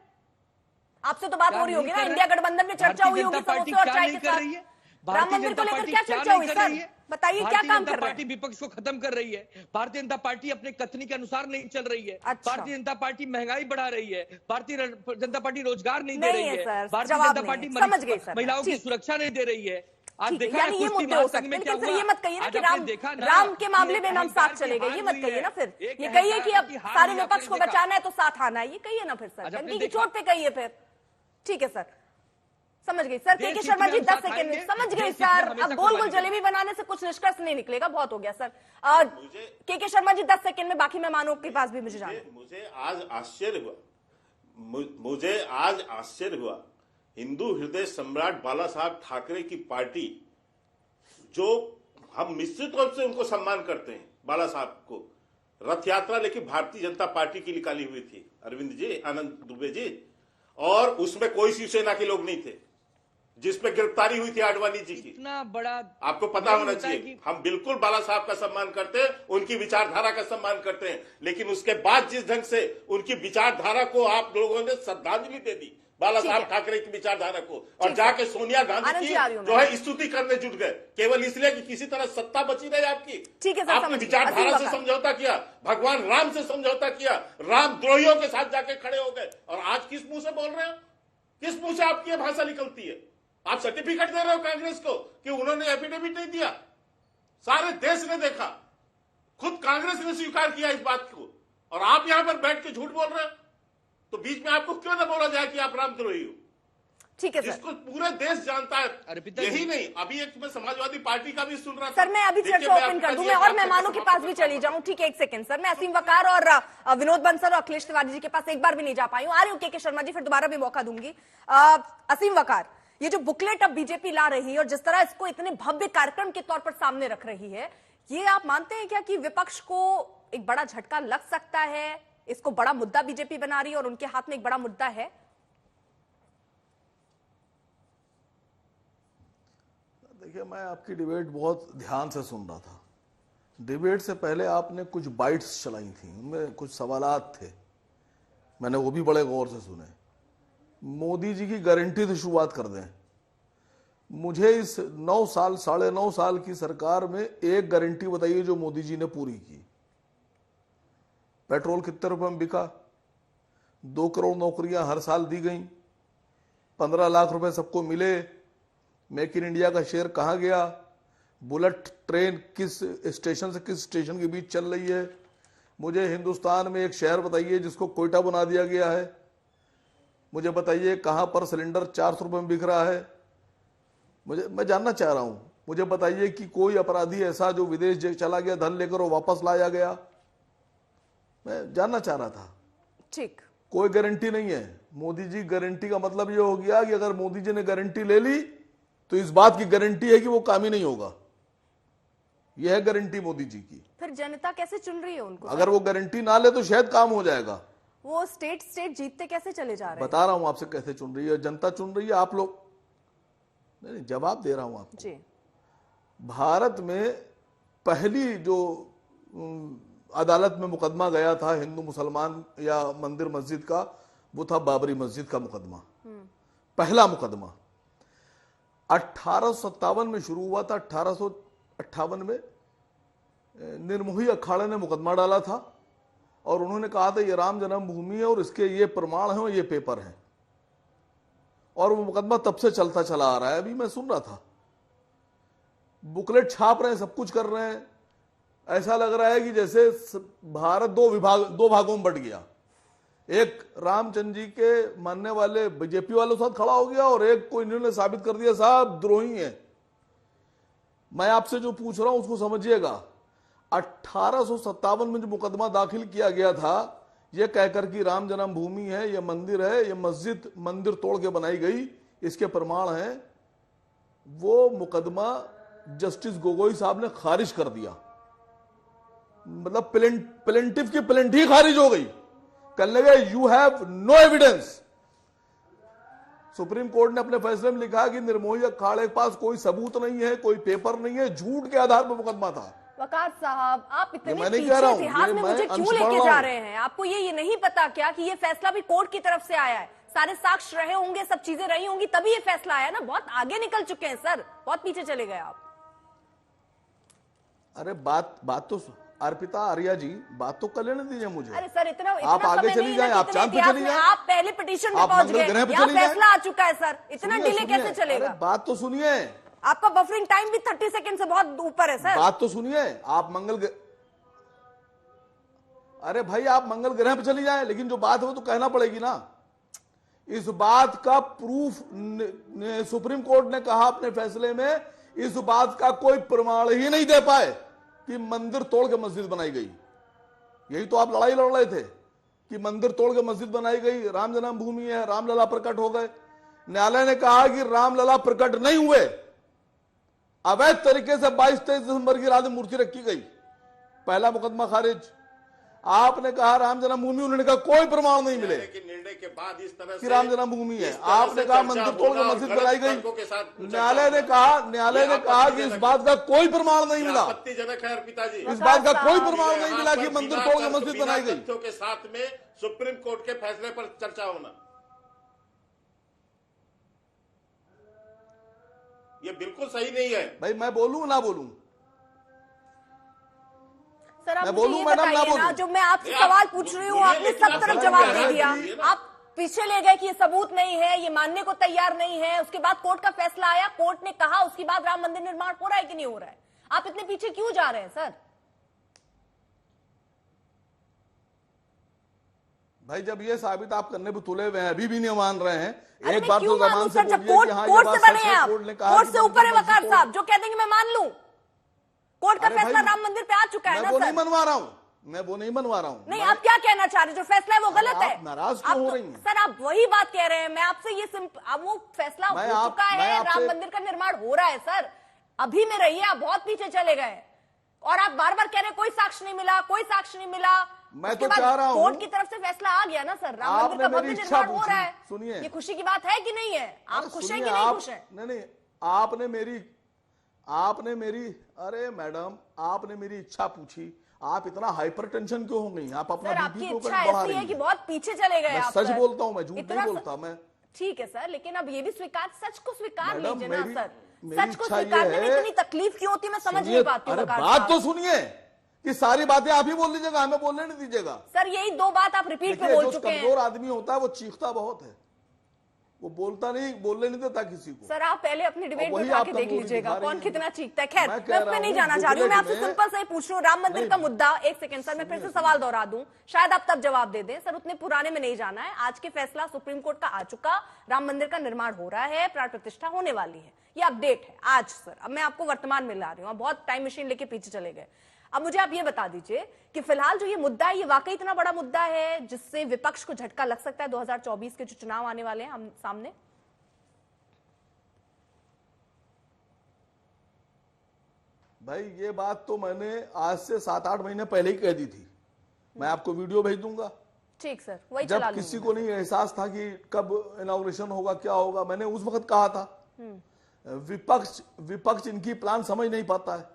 आपसे तो बात क्या हो रही होगी नहीं ना, कर इंडिया रहे? गठबंधन में चर्चा हुई भारतीय होगी जनता पार्टी समोसे और क्या चाय नहीं के कर रही साथ। है? राम भारतीय मंदिर को जनता लेकर पार्टी क्या क्या चर्चा नहीं हुई कर सर? रही है? बताइए क्या भारतीय काम जनता कर रहे पार्टी हैं? विपक्ष को खत्म कर रही है। भारतीय जनता पार्टी अपने कथनी के अनुसार नहीं चल रही है। अच्छा। भारतीय जनता पार्टी महंगाई बढ़ा रही है। भारतीय जनता पार्टी रोजगार नहीं दे नहीं रही है है। सर, भारतीय जवाब जनता नहीं पार्टी है। समझ गई सर, महिलाओं की ठीक। सुरक्षा नहीं दे रही है। आज ठीक है, देखा ना यानी ये कुश्ती मुद्दे हो महासंघ सकते में हैं, क्या लेकिन फिर हुआ? ये मत कहिए ना आज कि आपने देखा ना राम के कि मामले एक में हम अहंकार साथ की चले गए, हार ये मत हुई कहिए है। ना फिर। एक ये कहिए कि अहंकार अब की हार सारे हुई, विपक्ष को आपने देखा। बचाना है तो साथ आना है, ये कहिए ना फिर सर, आज आपने डंकी की देखा। चोट पे कहिए फिर। ठीक है सर, समझ गई सर। देश के हित शर्मा में जी हम 10 साथ सेकंड में आएंगे, समझ गई देश हित में सर। हमेशा अब गोल गोल कुर्बानी जलेबी बनाने से कुछ निष्कर्ष नहीं निकलेगा, बहुत हो गया सर। के शर्मा जी 10 सेकंड में, बाकी मेहमानों के पास भी मुझे जाना है। मुझे आज आश्चर्य हुआ हिंदू हृदय सम्राट बाला साहब ठाकरे की पार्टी, जो हम निश्चित रूप से उनको सम्मान करते हैं, बाला साहब को, रथ यात्रा लेकिन भारतीय जनता पार्टी की निकाली हुई थी, अरविंद जी, आनंद दुबे जी, और उसमें कोई शिवसेना के लोग नहीं थे, जिसपे गिरफ्तारी हुई थी आडवाणी जी की। इतना बड़ा आपको पता होना चाहिए, हम बिल्कुल बाला साहब का सम्मान करते हैं, उनकी विचारधारा का सम्मान करते हैं, लेकिन उसके बाद जिस ढंग से उनकी विचारधारा को आप लोगों ने श्रद्धांजलि दे दी बाला साहब ठाकरे की विचारधारा को, और जाके सोनिया गांधी की जो है स्तुति करने जुट गए, केवल इसलिए कि किसी तरह सत्ता बची रहे आपकी। ठीक है सर, आपने विचारधारा से समझौता किया, भगवान राम से समझौता किया, राम द्रोहियों के साथ जाके खड़े हो गए, और आज किस मुंह से बोल रहे हो? किस मुंह से आपकी भाषा निकलती है? आप सर्टिफिकेट दे रहे हो कांग्रेस को कि उन्होंने एफिडेविट नहीं दिया? सारे देश ने देखा, खुद कांग्रेस ने स्वीकार किया इस बात को, और आप यहां पर बैठ के झूठ बोल रहे हो। तो बीच में आपको क्यों ना बोला जाए कि आप रामद्रोही हो? ठीक है सर, जिसको पूरा देश जानता है। अर्पिता यही जी। नहीं, अभी एक मैं समाजवादी पार्टी का भी सुन रहा था सर मैं अभी देखिए, चर्चा मैं ओपन कर आपका दूं, ये मैं और बात मेहमानों के करके पास भी चली जाऊं। ठीक है, एक सेकंड सर, मैं असीम वकार और विनोद बंसल और अखिलेश तिवारी जी के पास एक बार भी नहीं जा पाई हूं। आ रही हूं के शर्मा जी, फिर दोबारा भी मौका दूंगी। असीम वकार, ये जो बुकलेट अब बीजेपी ला रही है और जिस तरह इसको इतने भव्य कार्यक्रम के तौर पर सामने रख रही है, ये आप मानते हैं क्या कि विपक्ष को एक बड़ा झटका लग सकता है? इसको बड़ा मुद्दा बीजेपी बना रही है और उनके हाथ में एक बड़ा मुद्दा है। देखिए, मैं आपकी डिबेट बहुत ध्यान से सुन रहा था। डिबेट से पहले आपने कुछ बाइट्स चलाई थी, उनमें कुछ सवालात थे, मैंने वो भी बड़े गौर से सुने। मोदी जी की गारंटी से शुरुआत कर दें। मुझे इस 9 साल 9.5 साल की सरकार में एक गारंटी बताइए जो मोदी जी ने पूरी की। पेट्रोल कितने रुपए में बिका? 2 करोड़ नौकरियां हर साल दी गई, 15 लाख रुपए सबको मिले। मेक इन इंडिया का शेयर कहां गया? बुलेट ट्रेन किस स्टेशन से किस स्टेशन के बीच चल रही है? मुझे हिंदुस्तान में एक शहर बताइए जिसको कोयटा बना दिया गया है। मुझे बताइए कहां पर सिलेंडर 400 रुपए में बिक रहा है। मैं जानना चाह रहा हूं। मुझे बताइए कि कोई अपराधी ऐसा जो विदेश चला गया, धन लेकर वो वापस लाया गया। मैं जानना चाह रहा था। ठीक, कोई गारंटी नहीं है। मोदी जी गारंटी का मतलब ये हो गया कि अगर मोदी जी ने गारंटी ले ली तो इस बात की गारंटी है कि वो काम ही नहीं होगा। यह है गारंटी मोदी जी की। फिर जनता कैसे चुन रही है उनको? अगर वो गारंटी ना ले तो शायद काम हो जाएगा। वो स्टेट जीतते कैसे चले जा रहे हैं? बता रहा हूं आपसे कैसे चुन रही है जनता, चुन रही है। आप लोग, नहीं, जवाब दे रहा हूं आपको जी। भारत में पहली जो अदालत में मुकदमा गया था हिंदू मुसलमान या मंदिर मस्जिद का, वो था बाबरी मस्जिद का मुकदमा। पहला मुकदमा 1857 में शुरू हुआ था। 1858 में निर्मोही अखाड़े ने मुकदमा डाला था और उन्होंने कहा था ये राम जन्मभूमि है और इसके ये प्रमाण हैं और ये पेपर हैं, और वो मुकदमा तब से चलता चला आ रहा है। अभी मैं सुन रहा था, बुकलेट छाप रहे हैं, सब कुछ कर रहे हैं। ऐसा लग रहा है कि जैसे भारत दो भागों में बंट गया। एक रामचंद्र जी के मानने वाले बीजेपी वालों के साथ खड़ा हो गया और एक को इन्होंने साबित कर दिया साहब द्रोही है। मैं आपसे जो पूछ रहा हूं उसको समझिएगा। 1857 में जो मुकदमा दाखिल किया गया था यह कहकर कि राम जन्मभूमि है, यह मंदिर है, यह मस्जिद मंदिर तोड़ के बनाई गई, इसके प्रमाण हैं, वो मुकदमा जस्टिस गोगोई साहब ने खारिज कर दिया। मतलब प्लेंटिफ की प्लेंट ही खारिज हो गई। कहने लगे you have no evidence. Supreme Court ने अपने फैसले में लिखा कि निर्मोही अखाड़े के पास कोई सबूत नहीं है, कोई पेपर नहीं है, झूठ के आधार पर मुकदमा था। वकार साहब, आप इतने मैं नहीं पीछे कह रहा हूं, इतिहास ये में मैं मुझे अंश क्यों पढ़ लेके रहा जा हूं। रहे हैं? आपको ये नहीं पता क्या कि ये फैसला भी कोर्ट की तरफ से आया है? सारे साक्ष्य रहे होंगे, सब चीजें रही होंगी, तभी ये फैसला आया ना। बहुत आगे निकल चुके हैं सर, बहुत पीछे चले गए आप। अरे बात तो अर्पिता आर्या जी, बात तो कर लेने दीजिए मुझे। अरे सर, इतना आप आगे समय चली नहीं जाएं, है ना, आप कितने चांद पे इतिहास चली में जाएं, आप पहले पिटीशन पे आप पहुंच मंगल गए, ग्रह पे यहाँ चली जाएं। फैसला आ चुका है सर, इतना सुनिए, डिले कैसे चलेगा? अरे बात तो सुनिए, आपका बफरिंग टाइम भी 30 सेकंड से बहुत ऊपर है सर। बात तो सुनिए। आप अरे भाई आप मंगल ग्रह पे चली जाएं, लेकिन जो बात है वो तो कहना पड़ेगी ना। इस बात का प्रूफ सुप्रीम कोर्ट ने कहा अपने फैसले में, इस बात का कोई प्रमाण ही नहीं दे पाए कि मंदिर तोड़ के मस्जिद बनाई गई। यही तो आप लड़ाई लड़ रहे थे कि मंदिर तोड़ के मस्जिद बनाई गई, राम जन्मभूमि है, रामलला प्रकट हो गए। न्यायालय ने कहा कि रामलला प्रकट नहीं हुए, अवैध तरीके से 22-23 दिसंबर की रात में मूर्ति रखी गई। पहला मुकदमा खारिज। आपने कहा राम जन्मभूमि, उन्होंने कहा कोई प्रमाण नहीं मिले निर्णय के बाद इस तरह कि राम जन्मभूमि है। आपने कहा मंदिर तोड़ के मस्जिद बनाई गई। न्यायालय ने कहा कि इस बात का कोई प्रमाण नहीं मिला। आपत्तिजनक है अर्पिता जी, इस बात का कोई प्रमाण नहीं मिला कि मंदिर तोड़ के मस्जिद बनाई गई। तथ्यों के साथ में सुप्रीम कोर्ट के फैसले पर चर्चा होना, ये बिल्कुल सही नहीं है। भाई मैं बोलूं ना बोलूं? सर आप मैं मुझे बोलूं ये मैडम, ना बताइए ना, बोलूं? जो मैं आपसे नहीं, आप सवाल पूछ रही हूँ, बोलिए, आपने लेकिन सब आप तरफ समझ जवाब में दे आ दिया। रही है ना। आप पीछे ले गए कि ये सबूत नहीं है, ये मानने को तैयार नहीं है। उसके बाद कोर्ट का फैसला आया, कोर्ट ने कहा, उसके बाद राम मंदिर निर्माण हो रहा है कि नहीं हो रहा है? आप इतने पीछे क्यों जा रहे हैं सर? भाई जब ये साबित आप करने पे तुले हुए हैं, अभी भी नहीं मान रहे हैं। अरे एक मैं बार क्यों तो मानूं जबान से सर, जब बोलिए कोर्ट कि हाँ कोर्ट ये से बात बने सच हैं है। आप, कोर्ट ने कहा कोर्ट कि से ऊपर है मंदिर वकार मस्जिद साहब, जो कह देंगे मैं मान लूं। कोर्ट का अरे फैसला भाई, राम मंदिर पे आ चुका है मैं ना वो नहीं सर। मनवा रहा हूं, मैं वो नहीं मनवा रहा हूं। नहीं, आप क्या कहना चाह रहे हैं? जो फैसला है वो गलत आप है। नाराज क्यों हो तो- रही हैं? सर आप वही बात कह रहे हैं। मैं आपसे ये अब वो फैसला हो चुका है, राम मंदिर का निर्माण हो रहा है सर। अभी में रहिए, आप बहुत पीछे चले गए और आप बार बार कह रहे हैं कोई साक्ष्य नहीं मिला, कोई साक्ष्य नहीं मिला। मैं तो चाह रहा हूं, कोर्ट की तरफ से फैसला आ गया ना सर, राम मंदिर का भव्य निर्माण हो रहा है। सुनिए, ये खुशी की बात है कि नहीं है? आप खुश हैं कि नहीं खुश हैं? नहीं, आपने मेरी अरे मैडम, आपने मेरी इच्छा पूछी। आप इतना हाइपर टेंशन क्यों हो गई? आप अपना सर बीपी आपकी को इच्छा बढ़ा ऐसी रही है कि हैं। बहुत पीछे चले गए मैं आप सच सर। बोलता हूं, मैं झूठ इतना नहीं बोलता। मैं ठीक है सर, लेकिन अब ये भी स्वीकार, सच को स्वीकार मैडम, लीजिए ना सर। मेरी सच को इच्छा ये स्वीकारने में है- इतनी तकलीफ क्यों होती है, मैं समझ सुनिए, नहीं पाती हूँ अरे वकार बात साहब। तो सुनिए कि सारी बातें आप ही बोल लीजिएगा, हमें बोलने नहीं दीजिएगा। सर यही दो बात आप रिपीट पे देखिए, बोल जो चुके हैं। कमजोर आदमी होता है वो चीखता बहुत है, वो बोलता नहीं, बोलने नहीं देता किसी को। सर आप पहले अपनी डिबेट वही में उठा आप के देख कमजोरी लीजिएगा दिखा रही कौन हैं। कितना चीखता है। खैर मैं मैं कह उस रहा पे नहीं हूं, जाना चाह रही हूँ। मैं आपसे बुकलेट में- सिंपल से ही पूछ रही हूँ, राम मंदिर नहीं। का मुद्दा। एक सेकंड सर, मैं फिर से सवाल दोहरा दूं, शायद आप तब जवाब दे दें। सर उतने पुराने में नहीं जाना है। आज के फैसला सुप्रीम कोर्ट का आ चुका, राम मंदिर का निर्माण हो रहा है, प्राण प्रतिष्ठा होने वाली है, ये अपडेट है आज सर। अब मैं आपको वर्तमान में ला रही हूँ, आप बहुत टाइम मशीन लेके पीछे चले गए। अब मुझे आप ये बता दीजिए कि फिलहाल जो ये मुद्दा है, ये वाकई इतना बड़ा मुद्दा है जिससे विपक्ष को झटका लग सकता है 2024 के जो चुनाव आने वाले हैं हम सामने? भाई ये बात तो मैंने आज से 7-8 महीने पहले ही कह दी थी। मैं आपको वीडियो भेज दूंगा। ठीक सर, वही चला जब किसी को नहीं एहसास था कि कब इनॉग्रेशन होगा, क्या होगा, मैंने उस वक्त कहा था विपक्ष इनकी प्लान समझ नहीं पाता है।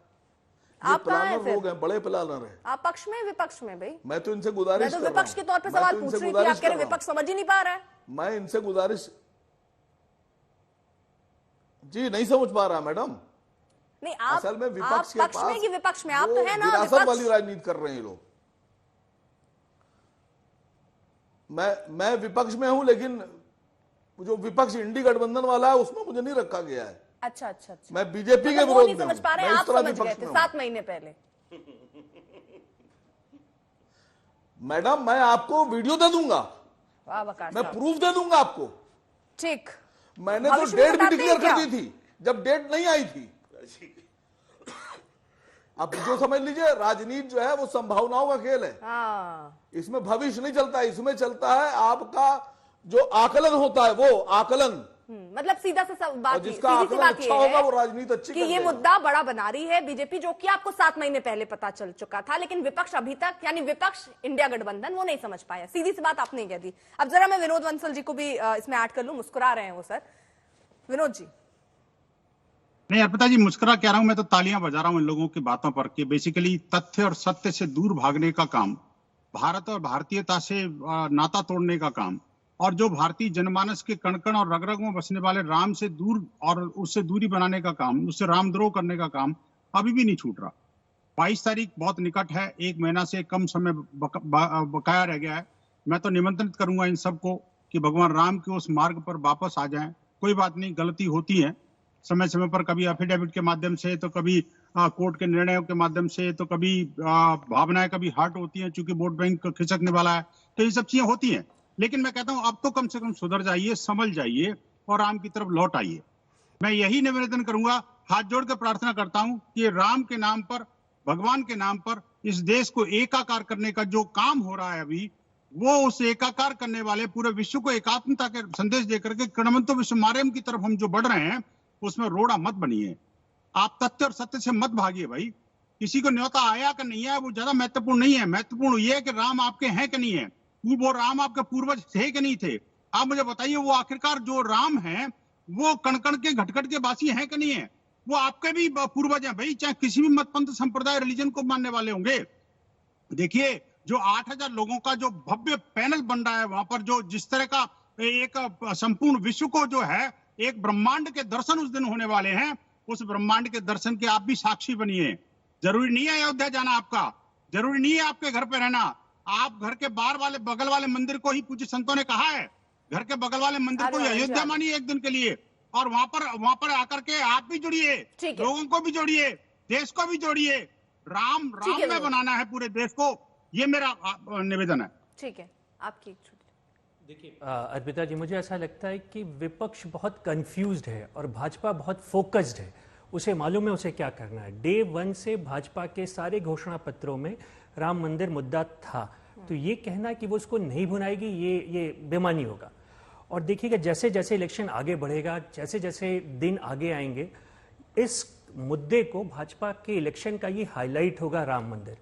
ये आप कहाँ हैं प्लानर फिर? लोग हैं, बड़े प्लानर हैं। आप पक्ष में विपक्ष में? भाई मैं तो इनसे गुजारिश मैं तो कर रहा विपक्ष हूं। के तौर पे मैं सवाल तो पूछ इनसे रही थी, आप गुजारिश कह रहे कर रहा विपक्ष समझ ही नहीं पा रहा है। हूं। मैं इनसे गुजारिश जी नहीं समझ पा रहा मैडम। नहीं आप असल में आप विपक्ष के पक्ष पास में कि विपक्ष में? आप वो तो है ना विरासत विपक्ष। वाली राजनीति कर रहे हैं ये लोग। मैं विपक्ष में हूं, लेकिन जो विपक्ष इंडी गठबंधन वाला है उसमें मुझे नहीं रखा गया है। अच्छा अच्छा अच्छा, मैं बीजेपी के मतलब वो विरोध नहीं में समझ हूं। पा रहे मैं हैं, इस आप तरह समझ गए विपक्ष थे में 7 महीने पहले। मैडम मैं आपको वीडियो दे दूंगा, वाह वकार मैं साहब। प्रूफ दे दूंगा आपको। ठीक, मैंने तो भविष्य में डेट भी बताते डिक्लेयर हैं क्या? कर दी थी जब डेट नहीं आई थी। आप जो समझ लीजिए, राजनीति जो है वो संभावनाओं का खेल है। हाँ, इसमें भविष्य नहीं चलता, इसमें चलता है आपका जो आकलन होता है, वो आकलन। मतलब सीधा से बात और जिसका सीधी सी आकलन बात अच्छा ये होगा है वो राजनीति अच्छी कि कर ये देगा। मुद्दा बड़ा बना रही है बीजेपी, जो कि आपको 7 महीने पहले पता चल चुका था, लेकिन विपक्ष अभी तक, यानी विपक्ष इंडिया गठबंधन, वो नहीं समझ पाया। सीधी सी बात आपने कह दी। अब जरा मैं विनोद बंसल जी को भी इसमें ऐड कर लूं, मुस्कुरा रहे हैं वो सर। विनोद जी। नहीं अर्पिता जी, मुस्कुरा क्या रहा हूं, मैं तो तालियां बजा रहा हूं इन लोगों की बातों पर कि बेसिकली तथ्य और सत्य से दूर भागने का काम, भारत और भारतीयता से नाता तोड़ने का काम, और जो भारतीय जनमानस के कण-कण और रग-रग में बसने वाले राम से दूर और उससे दूरी बनाने का काम, उससे रामद्रोह करने का काम अभी भी नहीं छूट रहा। 22 तारीख बहुत निकट है, 1 महीना से कम समय बकाया रह गया है। मैं तो निमंत्रित करूंगा इन सबको कि भगवान राम के उस मार्ग पर वापस आ जाएं। कोई बात नहीं, गलती होती है समय समय पर, कभी एफिडेविट के माध्यम से, तो कभी कोर्ट के निर्णयों के माध्यम से, तो कभी भावनाएं कभी हर्ट होती हैं, चूंकि वोट बैंक खिसकने वाला है, तो ये सब चीजें होती हैं। लेकिन मैं कहता हूं अब तो कम से कम सुधर जाइए, समझ जाइए और राम की तरफ लौट आइए। मैं यही निवेदन करूंगा, हाथ जोड़ कर प्रार्थना करता हूं कि राम के नाम पर, भगवान के नाम पर इस देश को एकाकार करने का जो काम हो रहा है अभी, वो उस एकाकार करने वाले पूरे विश्व को एकात्मता के संदेश देकर के कर्मंतो विश्वमार्यम की तरफ हम जो बढ़ रहे हैं, उसमें रोड़ा मत बनिए। आप तथ्य और सत्य से मत भागिए भाई। किसी को न्योता आया कि नहीं है वो ज्यादा महत्वपूर्ण नहीं है। महत्वपूर्ण ये है कि राम आपके हैं कि नहीं है, वो राम आपके पूर्वज थे कि नहीं थे। आप मुझे बताइए, वो आखिरकार जो राम है वो कण-कण के घट-घट के वासी हैं कि नहीं है। वो आपके भी पूर्वज हैं भाई, चाहे किसी भी मत पंथ संप्रदाय रिलीजन को मानने वाले होंगे। देखिए, जो 8000 लोगों का जो भव्य पैनल बन रहा है वहां पर, जो जिस तरह का एक संपूर्ण विश्व को जो है एक ब्रह्मांड के दर्शन उस दिन होने वाले हैं, उस ब्रह्मांड के दर्शन के आप भी साक्षी बनिए। जरूरी नहीं है अयोध्या जाना आपका, जरूरी नहीं है आपके घर पे रहना। आप घर के बाहर वाले बगल वाले मंदिर को ही, पूज्य संतों ने कहा है, घर के बगल वाले मंदिर को ही अयोध्या मानिए एक दिन के लिए, और वहां पर आकर के आप भी जुड़िए, लोगों को भी जोड़िए, देश को भी जोड़िए। राम में बनाना है पूरे देश को, ये मेरा निवेदन है। ठीक है, आपकी देखिए अर्पिता जी, मुझे ऐसा लगता है कि विपक्ष बहुत कंफ्यूज्ड है और भाजपा बहुत फोकस्ड है। उसे मालूम है उसे क्या करना है। डे 1 से भाजपा के सारे घोषणा पत्रों में राम मंदिर मुद्दा था, तो ये कहना कि वो उसको नहीं भुनाएगी, ये बेमानी होगा। और देखिएगा, जैसे जैसे इलेक्शन आगे बढ़ेगा, जैसे जैसे दिन आगे आएंगे, इस मुद्दे को भाजपा के इलेक्शन का ये हाईलाइट होगा राम मंदिर।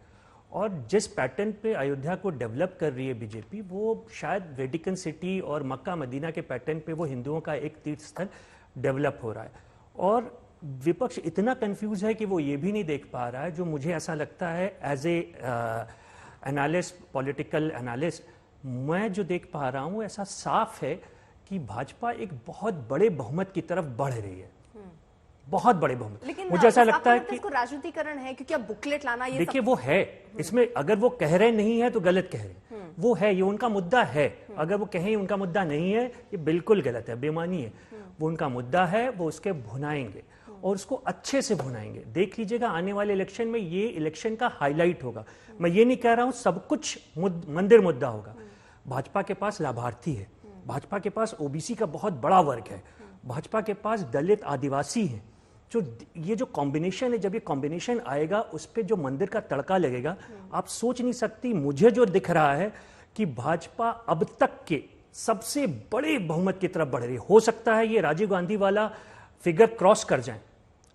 और जिस पैटर्न पे अयोध्या को डेवलप कर रही है बीजेपी, वो शायद वेटिकन सिटी और मक्का मदीना के पैटर्न पे वो हिंदुओं का एक तीर्थ स्थल डेवलप हो रहा है। और विपक्ष इतना कंफ्यूज है कि वो ये भी नहीं देख पा रहा है, जो मुझे ऐसा लगता है as a analyst, political analyst, मैं जो देख पा रहा हूँ ऐसा साफ है कि भाजपा एक बहुत बड़े बहुमत की तरफ बढ़ रही है, बहुत बड़े बहुमत। लेकिन मुझे ऐसा लगता है कि इसको राजनीतिकरण है, क्योंकि अब बुकलेट लाना, ये देखिए वो है इसमें, अगर वो कह रहे नहीं है तो गलत कह रहे हैं, वो है, ये उनका मुद्दा है। अगर वो कहें उनका मुद्दा नहीं है, ये बिल्कुल गलत है, बेमानी है। वो उनका मुद्दा है, वो उसके भुनाएंगे और उसको अच्छे से भुनाएंगे। देख लीजिएगा आने वाले इलेक्शन में ये इलेक्शन का हाईलाइट होगा। मैं ये नहीं कह रहा हूं सब कुछ मंदिर मुद्दा होगा। भाजपा के पास लाभार्थी है, भाजपा के पास ओबीसी का बहुत बड़ा वर्ग है, भाजपा के पास दलित आदिवासी है। जो ये जो कॉम्बिनेशन है, जब ये कॉम्बिनेशन आएगा उस पर जो मंदिर का तड़का लगेगा, आप सोच नहीं सकती। मुझे जो दिख रहा है कि भाजपा अब तक के सबसे बड़े बहुमत की तरफ बढ़ रही है। हो सकता है ये राजीव गांधी वाला फिगर क्रॉस कर जाए।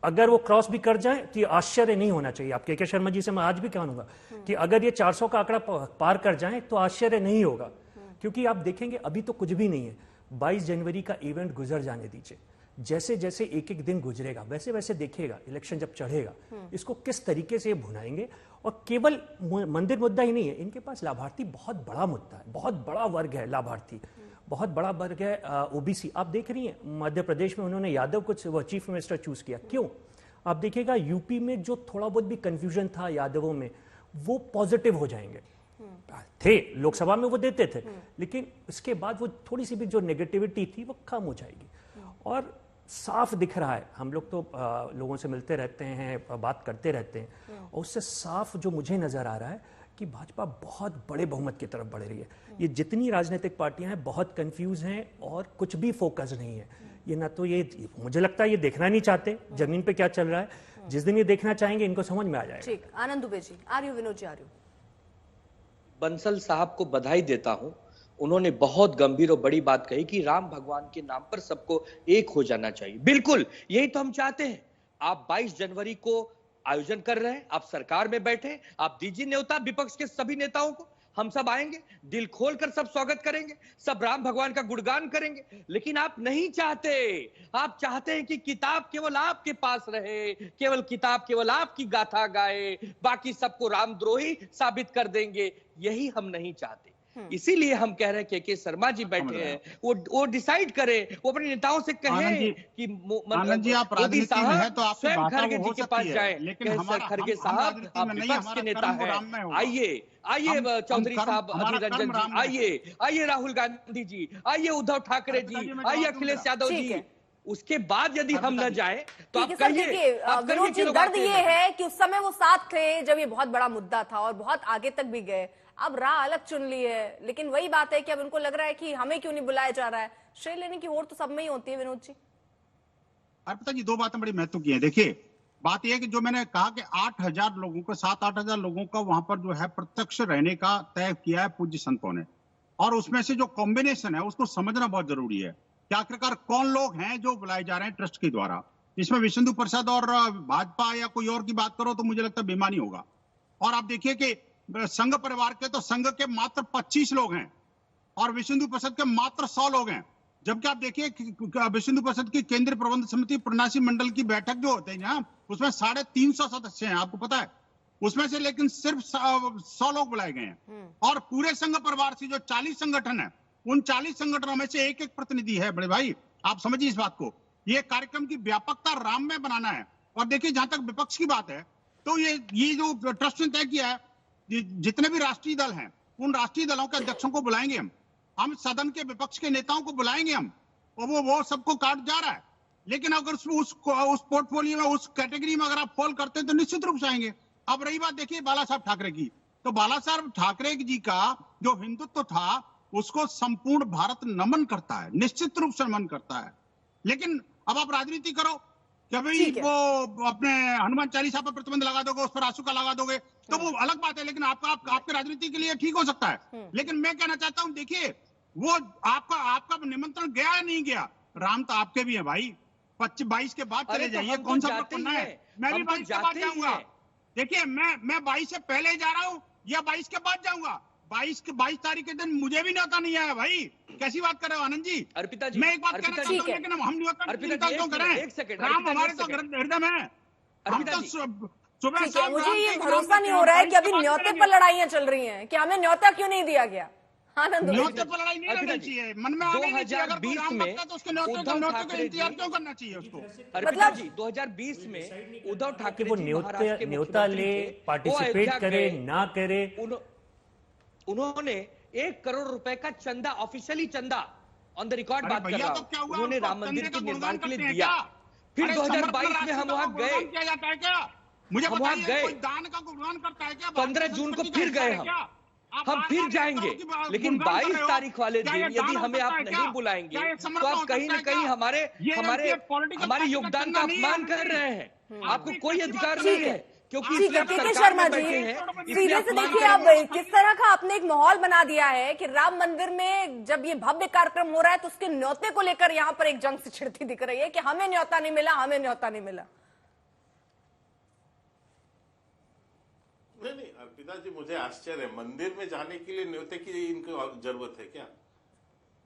अगर वो क्रॉस भी कर जाए तो ये आश्चर्य नहीं होना चाहिए। आप के शर्मा जी से मैं आज भी कहूंगा कि अगर ये 400 का आंकड़ा पार कर जाए तो आश्चर्य नहीं होगा, क्योंकि आप देखेंगे अभी तो कुछ भी नहीं है। 22 जनवरी का इवेंट गुजर जाने दीजिए, जैसे जैसे एक एक दिन गुजरेगा वैसे वैसे देखिएगा इलेक्शन जब चढ़ेगा इसको किस तरीके से भुनाएंगे। और केवल मंदिर मुद्दा ही नहीं है, इनके पास लाभार्थी बहुत बड़ा मुद्दा है, बहुत बड़ा वर्ग है लाभार्थी, बहुत बड़ा वर्ग है ओबीसी। आप देख रही हैं मध्य प्रदेश में उन्होंने यादव को चीफ मिनिस्टर चूज किया, क्यों? आप देखिएगा यूपी में जो थोड़ा बहुत भी कंफ्यूजन था यादवों में, वो पॉजिटिव हो जाएंगे। थे लोकसभा में वो देते थे, लेकिन उसके बाद वो थोड़ी सी भी जो नेगेटिविटी थी वो कम हो जाएगी। और साफ दिख रहा है, हम लोग तो लोगों से मिलते रहते हैं, बात करते रहते हैं, और उससे साफ जो मुझे नजर आ रहा है कि भाजपा बहुत बड़े बहुमत की तरफ बढ़ रही है। ये जितनी राजनीतिक पार्टियां हैं बहुत कंफ्यूज हैं और कुछ भी फोकस नहीं है। ये ना तो ये, मुझे लगता है ये देखना नहीं चाहते जमीन पे क्या चल रहा है। जिस दिन ये देखना चाहेंगे इनको समझ में आ जाएगा। ठीक, आनंद दुबे जी, आर्यू विनोद जी, आर्यू। बंसल साहब को बधाई देता हूं, उन्होंने बहुत गंभीर और बड़ी बात कही कि राम भगवान के नाम पर सबको एक हो जाना चाहिए। बिल्कुल यही तो हम चाहते हैं। आप 22 जनवरी को आयोजन कर रहे हैं, आप सरकार में बैठे, आप दीजिए न्योता विपक्ष के सभी नेताओं को, हम सब आएंगे, दिल खोलकर सब स्वागत करेंगे, सब राम भगवान का गुणगान करेंगे। लेकिन आप नहीं चाहते, आप चाहते हैं कि किताब केवल आपके पास रहे, केवल किताब केवल आपकी गाथा गाए, बाकी सबको रामद्रोही साबित कर देंगे। यही हम नहीं चाहते। इसीलिए हम कह रहे हैं के शर्मा जी बैठे हैं, वो डिसाइड करें, वो अपने नेताओं से कहें कि आनंद जी, आप राजनीति में हैं तो आपकी स्वयं बात खड़गे हो जी के सकती पास है, जाएं, लेकिन हमारा खड़गे हम साहब राजनीति आप में नहीं, विपक्ष के हमारा नेता कर्म वो हैं, राम में होगा। आइए चौधरी साहब हमारा अधीर रंजन कर्म जी, राम में आइए राहुल गांधी जी, आइए उद्धव ठाकरे जी, आइए अखिलेश यादव ठीक जी। है। उसके बाद यदि हम न जाए तो ठीक है आप सर, कहिए, देखिए आप कहिए विनोद जी, कि लोग दर्द आते ये हैं। है कि उस समय वो साथ थे जब ये बहुत बड़ा मुद्दा था और बहुत आगे तक भी गए। अब राह अलग चुन ली है, लेकिन वही बात है कि अब उनको लग रहा है कि हमें क्यों नहीं बुलाया जा रहा है। श्रेय लेने की होड़ तो सब में ही होती है विनोद जी। अर्पिता जी, दो बातें बड़ी महत्व की हैं। देखिए, बात यह है कि जो मैंने कहा कि 8,000 लोगों को, 7-8 हजार लोगों का वहां पर जो है प्रत्यक्ष रहने का तय किया है पूज्य संतों ने, और उसमें से जो कॉम्बिनेशन है उसको समझना बहुत जरूरी है कि आखिरकार कौन लोग हैं जो बुलाए जा रहे हैं ट्रस्ट के द्वारा। इसमें विशेंदु प्रसाद और भाजपा या कोई और की बात करो तो मुझे लगता है बेईमानी होगा। और आप देखिए कि संघ परिवार के तो संघ के मात्र 25 लोग हैं और विशेंदु प्रसाद के मात्र 100 लोग हैं। जबकि आप देखिए विशेंदु प्रसाद की केंद्रीय प्रबंध समिति प्रणाशी मंडल की बैठक जो होते हैं ना, उसमें 350 सदस्य हैं, आपको पता है, उसमें से लेकिन सिर्फ 100 लोग बुलाए गए हैं। और पूरे संघ परिवार से जो 40 संगठन है, उन 40 संगठनों में से एक प्रतिनिधि है। बड़े भाई, आप समझिए इस बात को। ये कार्यक्रम की व्यापकता राम में बनाना है। और देखिए, जहां तक विपक्ष की बात है, तो ये जो ट्रस्ट ने तय किया है, जितने भी राष्ट्रीय दल हैं, उन राष्ट्रीय दलों के अध्यक्षों को बुलाएंगे हम सदन के विपक्ष के नेताओं को बुलाएंगे हम, और वो सबको काट जा रहा है। लेकिन अगर उस पोर्टफोलियो में, उस कैटेगरी में अगर आप फॉल करते हैं तो निश्चित रूप से आएंगे। अब रही बात देखिए बाला साहब ठाकरे की, तो बाला साहब ठाकरे जी का जो हिंदुत्व था उसको संपूर्ण भारत नमन करता है, निश्चित रूप से नमन करता है। लेकिन अब आप राजनीति करो, कभी वो अपने हनुमान चालीसा पर प्रतिबंध लगा दोगे, उस पर आंसू लगा दोगे, तो वो अलग बात है। लेकिन आपके राजनीति के लिए ठीक हो सकता है। लेकिन मैं कहना चाहता हूं, देखिए, वो आपका निमंत्रण गया या नहीं गया, राम तो आपके भी है भाई। 22 के बाद चले जाइए, कौन सा करना है। मैं भी 22 के बाद जाऊंगा। देखिए, मैं 22 से पहले जा रहा हूं या 22 के बाद जाऊंगा। 22 तारीख के दिन मुझे भी न्योता नहीं आया भाई। कैसी बात कर रहे हो आनंद जी? अर्पिता जी, मैं एक बात कहना चाहता हूं, लेकिन हम न्योता क्यों करें? राम हमारे तो हृदय में है। हम तो सुबह शाम मुझे ये भरोसा नहीं हो रहा है कि अभी न्योते पर लड़ाइयां चल रही हैं कि हमें न्योता क्यों नहीं दिया गया। आनंद, न्योते पर लड़ाई नहीं लड़नी चाहिए, मन में आने नहीं चाहिए। अगर कोई राम भक्त है तो उसके न्योते का इंतजार क्यों करना चाहिए उसको? अर्पिता जी, 2020 में उद्धव ठाकरे वो न्योता ले, पार्टिसिपेट करे ना करे, उन्होंने 1 करोड़ रुपए का चंदा, ऑफिशियली चंदा, ऑन द रिकॉर्ड बात कर रहा हूं, उन्होंने राम मंदिर के निर्माण के लिए दिया। फिर 2022 में हम वहां गए, किया जाता है क्या? मुझे बताइए, कोई दान का गुणगान करता है क्या? 15 जून को फिर गए हम फिर जाएंगे। लेकिन 22 तारीख वाले दिन यदि हमें आप नहीं बुलाएंगे तो आप कहीं ना कहीं हमारे योगदान का अपमान कर रहे हैं। आपको कोई अधिकार नहीं है, क्योंकि ठीक है के शर्मा जी, सीधे से देखिए, अब किस तरह का आपने एक माहौल बना दिया है कि राम मंदिर में जब ये भव्य कार्यक्रम हो रहा है तो उसके न्योते को लेकर यहाँ पर एक जंग से छिड़ती दिख रही है कि हमें न्योता नहीं मिला, हमें न्योता नहीं मिला। नहीं, अर्पिता जी, मुझे आश्चर्य है, मंदिर में जाने के लिए न्योते की इनको जरूरत है क्या?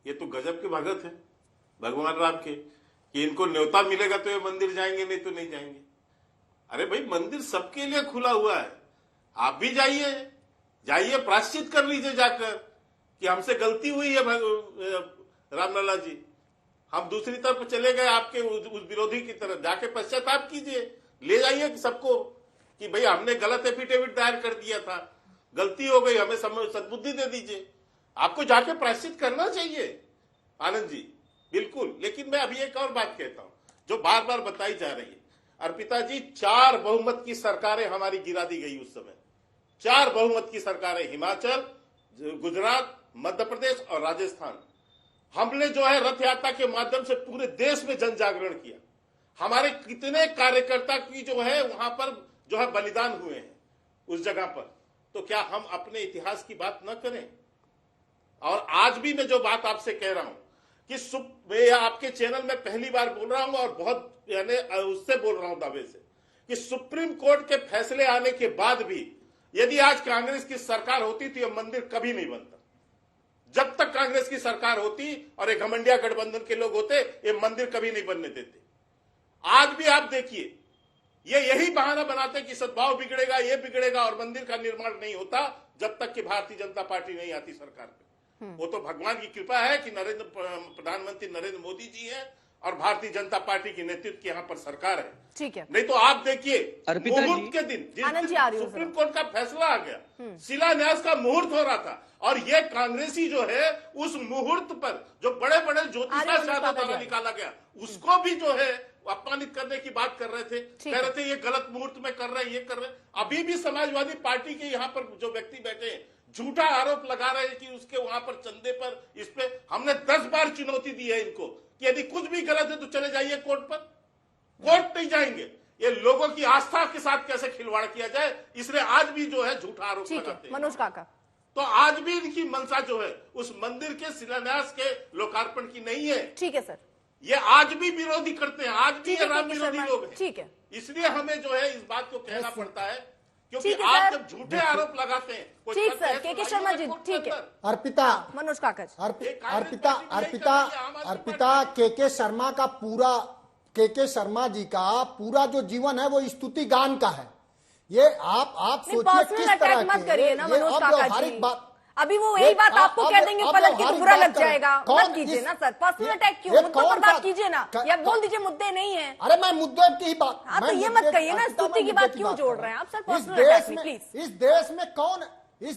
ये तो गजब के भगत है भगवान राम के कि इनको न्योता मिलेगा तो ये मंदिर जाएंगे, नहीं तो नहीं जाएंगे। अरे भाई, मंदिर सबके लिए खुला हुआ है, आप भी जाइए, प्रायश्चित कर लीजिए जाकर कि हमसे गलती हुई है रामलला जी, हम दूसरी तरफ चले गए आपके उस विरोधी की तरफ, जाके पश्चाताप कीजिए, ले जाइए सबको कि भाई हमने गलत एफिडेविट दायर कर दिया था, गलती हो गई, हमें सद्बुद्धि दे दीजिए। आपको जाके प्रायश्चित करना चाहिए आनंद जी, बिल्कुल। लेकिन मैं अभी एक और बात कहता हूं जो बार बार बताई जा रही है। अर्पिता जी, 4 बहुमत की सरकारें हमारी गिरा दी गई उस समय, 4 बहुमत की सरकारें, हिमाचल, गुजरात, मध्य प्रदेश और राजस्थान। हमने जो है रथ यात्रा के माध्यम से पूरे देश में जन जागरण किया। हमारे कितने कार्यकर्ता की जो है वहां पर जो है बलिदान हुए हैं उस जगह पर। तो क्या हम अपने इतिहास की बात न करें? और आज भी मैं जो बात आपसे कह रहा हूं कि मैं आपके चैनल में पहली बार बोल रहा हूं और बहुत यानी उससे बोल रहा हूं दावे से कि सुप्रीम कोर्ट के फैसले आने के बाद भी यदि आज कांग्रेस की सरकार होती तो यह मंदिर कभी नहीं बनता। जब तक कांग्रेस की सरकार होती और एक घमंडिया गठबंधन के लोग होते, ये मंदिर कभी नहीं बनने देते। आज भी आप देखिए, ये यही बहाना बनाते कि सद्भाव बिगड़ेगा, ये बिगड़ेगा, और मंदिर का निर्माण नहीं होता जब तक कि भारतीय जनता पार्टी नहीं आती सरकार पे। वो तो भगवान की कृपा है कि प्रधानमंत्री नरेंद्र मोदी जी है और भारतीय जनता पार्टी की नेतृत्व की यहाँ पर सरकार है। ठीक है। नहीं तो आप देखिए, अर्पिता जी, मुहूर्त के दिन जिस आनंद जी दिन आ रही हूं सुप्रीम कोर्ट का फैसला आ गया, शिलान्यास का मुहूर्त हो रहा था, और ये कांग्रेसी जो है उस मुहूर्त पर जो बड़े बड़े ज्योतिषाचार्यों द्वारा निकाला गया, उसको भी जो है अपमानित करने की बात कर रहे थे। कह रहे थे ये गलत मुहूर्त में कर रहे हैं, ये कर रहे हैं। अभी भी समाजवादी पार्टी के यहाँ पर जो व्यक्ति बैठे हैं झूठा आरोप लगा रहे हैं कि उसके वहां पर चंदे पर, इस पे हमने 10 बार चुनौती दी है इनको कि यदि कुछ भी गलत है तो चले जाइए कोर्ट पर। कोर्ट नहीं जाएंगे। ये लोगों की आस्था के साथ कैसे खिलवाड़ किया जाए, इसलिए आज भी जो है झूठा आरोप लगाते हैं। मनोज काका, तो आज भी इनकी मंशा जो है उस मंदिर के शिलान्यास के लोकार्पण की नहीं है। ठीक है सर, ये आज भी विरोधी करते हैं, आज भी ये राम विरोधी लोग हैं। ठीक है, इसलिए हमें जो है इस बात को कहना पड़ता है, क्योंकि ठीक है आप सर। जब झूठे आरोप लगाते हैं, कोई ठीक करते हैं, सर, तो के शर्मा जी, कोर्ट ठीक के है। अंदर। अर्पिता मनोज काका जी, अर्पिता के शर्मा का पूरा, के शर्मा जी का पूरा जो जीवन है वो स्तुति गान का है। ये आप सोचिए किस तरह अटैक मत करिए ना के मनोज काका व्यवहारिक जी। बात, अभी वो यही बात आपको कह देंगे पलट के तो बुरा लग जाएगा। मत कीजिए ना सर, पर्सनल अटैक क्यों, मुद्दों पर बात कीजिए ना, या बोल दीजिए मुद्दे नहीं है। अरे मैं मुद्दे की ही बात, हाँ तो ये मत कहिए ना, स्तुति की बात क्यों जोड़ रहे हैं आप सर, पर्सनल अटैक में प्लीज। इस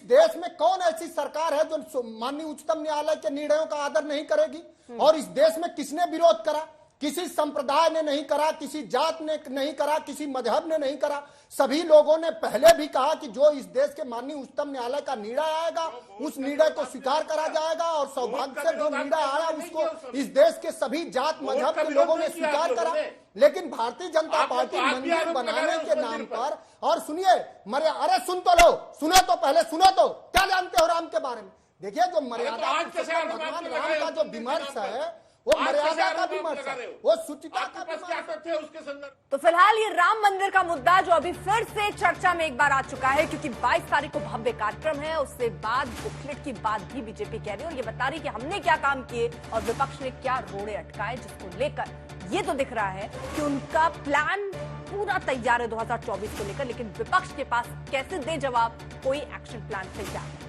देश में कौन ऐसी सरकार है जो माननीय उच्चतम न्यायालय के निर्णयों का आदर नहीं करेगी? और इस देश में किसने विरोध करा? किसी संप्रदाय ने नहीं करा, किसी जात ने नहीं करा, किसी मजहब ने नहीं करा। सभी लोगों ने पहले भी कहा कि जो इस देश के माननीय उच्चतम न्यायालय का निर्णय आएगा उस निर्णय को स्वीकार करा जाएगा, और सौभाग्य से जो निर्णय आया उसको इस देश के सभी जात मजहब के लोगों ने स्वीकार करा। लेकिन भारतीय जनता पार्टी मंदिर बनाने के नाम पर, और सुनिए, अरे सुन तो लो, सुनो तो पहले, सुनो तो, क्या जानते हो राम के बारे में? देखिए जो मर्यादा भगवान राम का जो विमर्श है वो मर्यादा का विमर्श है, वो शुचिता का विमर्श है। उसके संदर्भ। तो फिलहाल ये राम मंदिर का मुद्दा जो अभी फिर से चर्चा में एक बार आ चुका है, क्योंकि 22 तारीख को भव्य कार्यक्रम है, उससे बाद बुकलेट की बात भी बीजेपी कह रही है और ये बता रही कि हमने क्या काम किए और विपक्ष ने क्या रोड़े अटकाए, जिसको लेकर ये तो दिख रहा है कि उनका प्लान पूरा तैयार है 2024 को लेकर, लेकिन विपक्ष के पास कैसे दे जवाब, कोई एक्शन प्लान तैयार है।